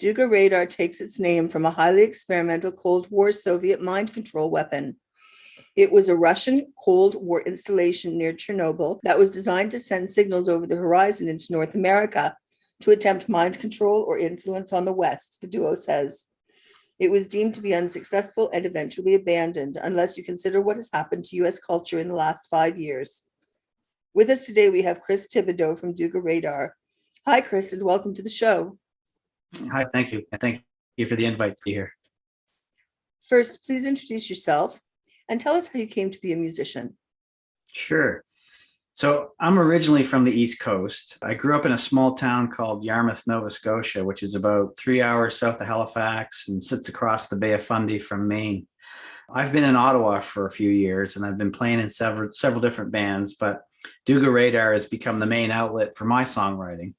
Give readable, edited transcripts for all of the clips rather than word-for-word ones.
Duga Radar takes its name from a highly experimental Cold War Soviet mind control weapon. It was a Russian Cold War installation near Chernobyl that was designed to send signals over the horizon into North America to attempt mind control or influence on the West, the duo says. It was deemed to be unsuccessful and eventually abandoned, unless you consider what has happened to US culture in the last 5 years. With us today, we have Chris Thibodeau from Duga Radar. Hi, Chris, and welcome to the show. Hi, thank you. And thank you for the invite to be here. First, please introduce yourself and tell us how you came to be a musician. Sure. So I'm originally from the East Coast. I grew up in a small town called Yarmouth, Nova Scotia, which is about 3 hours south of Halifax and sits across the Bay of Fundy from Maine. I've been in Ottawa for a few years and I've been playing in several different bands, but Duga Radar has become the main outlet for my songwriting.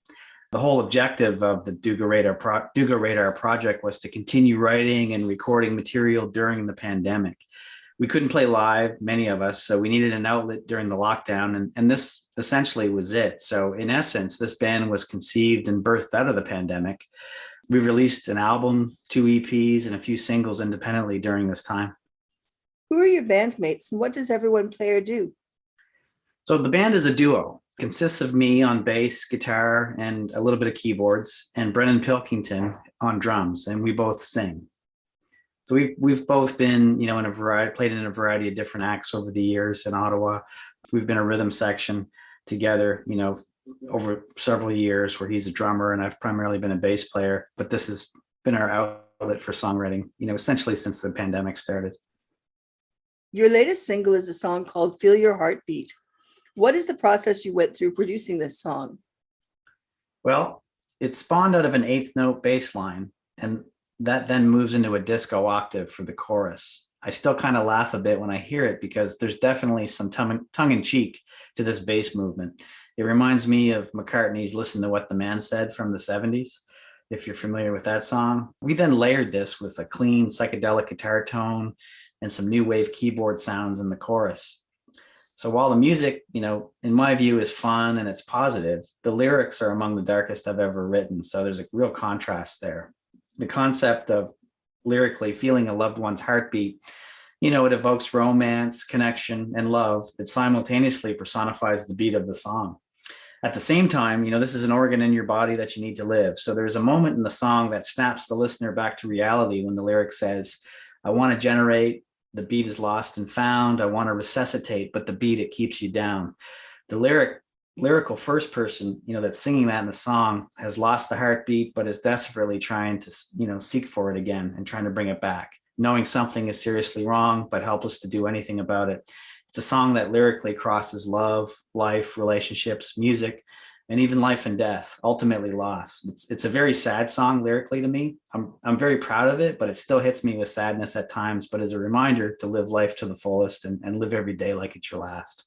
The whole objective of the Duga Radar project was to continue writing and recording material during the pandemic. We couldn't play live, many of us, so we needed an outlet during the lockdown, and this essentially was it. So in essence, this band was conceived and birthed out of the pandemic. We released an album, 2 EPs, and a few singles independently during this time. Who are your bandmates and what does everyone play or do? So the band is a duo. It consists of me on bass, guitar, and a little bit of keyboards, and Brennan Pilkington on drums, and we both sing. So we've both been, played in a variety of different acts over the years in Ottawa. We've been a rhythm section together, over several years where he's a drummer and I've primarily been a bass player, but this has been our outlet for songwriting, essentially since the pandemic started. Your latest single is a song called Feel Your Heartbeat. What is the process you went through producing this song? Well, it spawned out of an eighth note bass line, and that then moves into a disco octave for the chorus. I still kind of laugh a bit when I hear it because there's definitely some tongue in cheek to this bass movement. It reminds me of McCartney's Listen to What the Man Said from the 70s, if you're familiar with that song. We then layered this with a clean psychedelic guitar tone and some new wave keyboard sounds in the chorus. So while the music, in my view, is fun and it's positive, the lyrics are among the darkest I've ever written. So there's a real contrast there. The concept of lyrically feeling a loved one's heartbeat, it evokes romance, connection, and love. It simultaneously personifies the beat of the song. At the same time, this is an organ in your body that you need to live. So there's a moment in the song that snaps the listener back to reality when the lyric says, I want to generate, the beat is lost and found. I want to resuscitate, but the beat, it keeps you down. The lyrical first person, that's singing that in the song has lost the heartbeat, but is desperately trying to, seek for it again and trying to bring it back, knowing something is seriously wrong, but helpless to do anything about it. It's a song that lyrically crosses love, life, relationships, music, and even life and death, ultimately loss. It's a very sad song lyrically to me. I'm very proud of it, but it still hits me with sadness at times, but as a reminder to live life to the fullest and live every day like it's your last.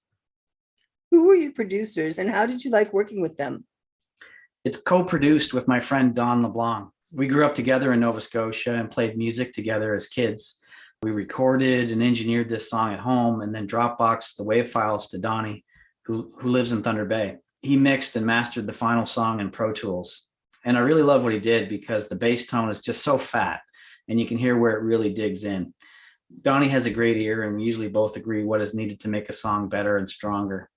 Who were your producers and how did you like working with them? It's co-produced with my friend Don LeBlanc. We grew up together in Nova Scotia and played music together as kids. We recorded and engineered this song at home and then Dropboxed the wave files to Donnie, who lives in Thunder Bay. He mixed and mastered the final song in Pro Tools. And I really love what he did because the bass tone is just so fat and you can hear where it really digs in. Donnie has a great ear and we usually both agree what is needed to make a song better and stronger.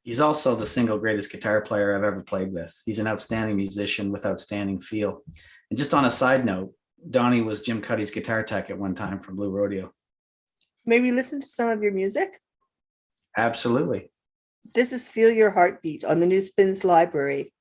He's also the single greatest guitar player I've ever played with. He's an outstanding musician with outstanding feel. And just on a side note, Donnie was Jim Cuddy's guitar tech at one time from Blue Rodeo. Maybe listen to some of your music? Absolutely. This is Feel Your Heartbeat on the New Spins Library.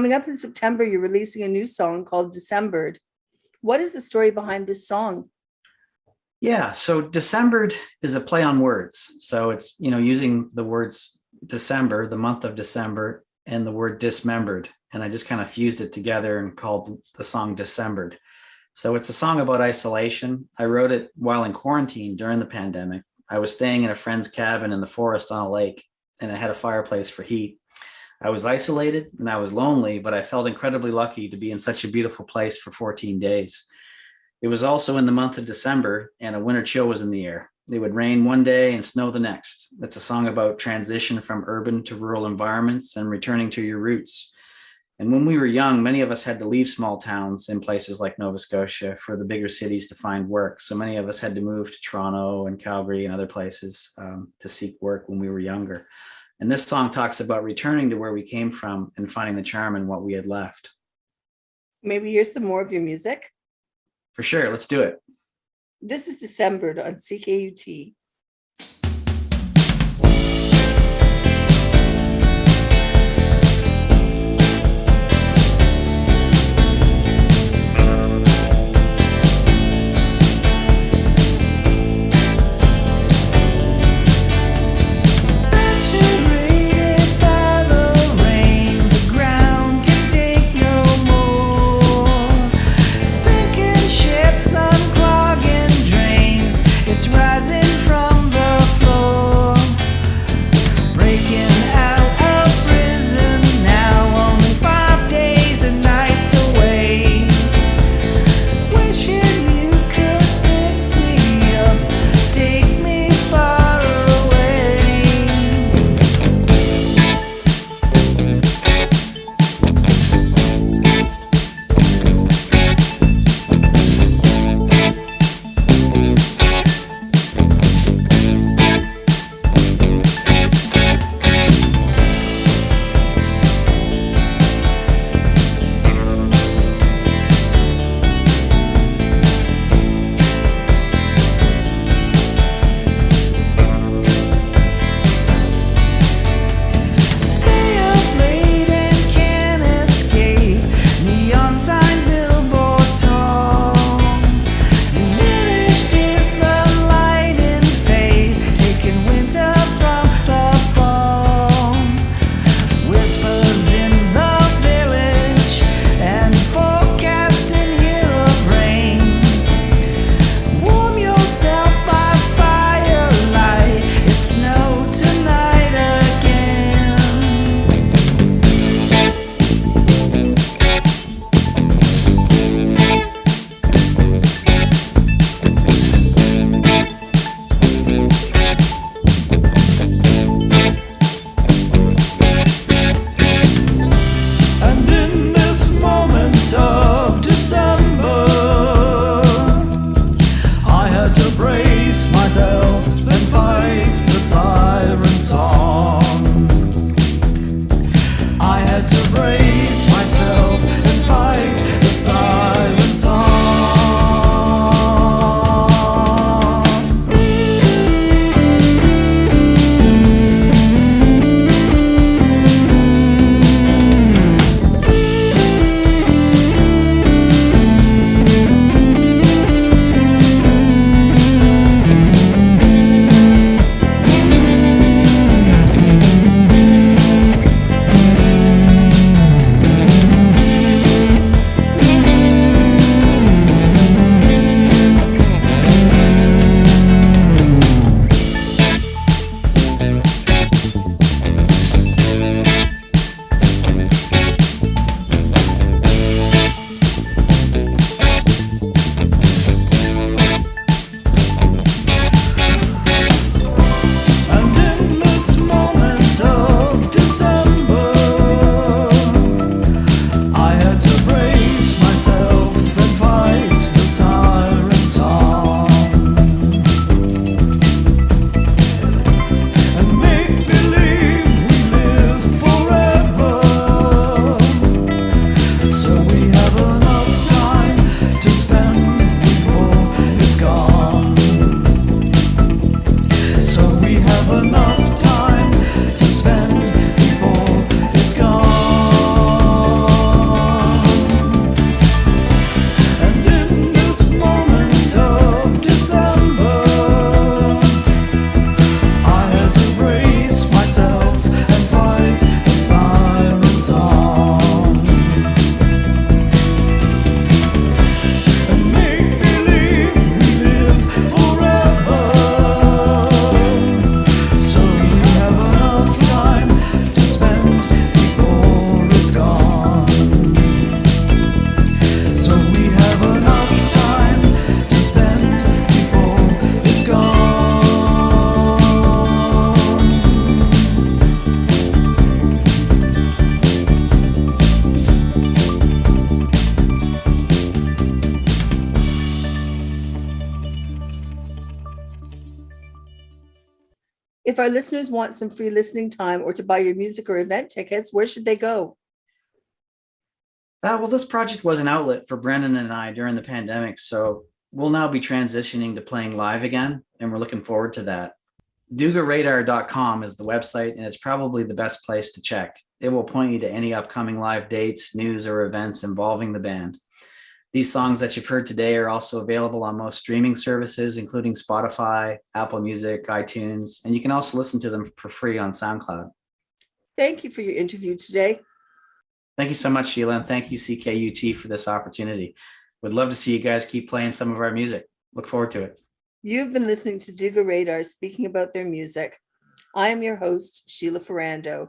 Coming up in September, you're releasing a new song called Decembered. What is the story behind this song? Yeah, so Decembered is a play on words. So it's, using the words December, the month of December, and the word dismembered. And I just kind of fused it together and called the song Decembered. So it's a song about isolation. I wrote it while in quarantine during the pandemic. I was staying in a friend's cabin in the forest on a lake, and it had a fireplace for heat. I was isolated and I was lonely, but I felt incredibly lucky to be in such a beautiful place for 14 days. It was also in the month of December, and a winter chill was in the air. It would rain one day and snow the next. It's a song about transition from urban to rural environments and returning to your roots. And when we were young, many of us had to leave small towns in places like Nova Scotia for the bigger cities to find work. So many of us had to move to Toronto and Calgary and other places to seek work when we were younger. And this song talks about returning to where we came from and finding the charm in what we had left. Maybe hear some more of your music? For sure, let's do it. This is Decembered on CKUT. It's rising from If our listeners want some free listening time or to buy your music or event tickets, where should they go? Well, this project was an outlet for Brendan and I during the pandemic, so we'll now be transitioning to playing live again, and we're looking forward to that. DugaRadar.com is the website, and it's probably the best place to check. It will point you to any upcoming live dates, news, or events involving the band. These songs that you've heard today are also available on most streaming services, including Spotify, Apple Music, iTunes, and you can also listen to them for free on SoundCloud. Thank you for your interview today. Thank you so much, Sheila, and thank you, CKUT, for this opportunity. Would love to see you guys keep playing some of our music. Look forward to it. You've been listening to Duga Radar speaking about their music. I am your host, Sheila Ferrando.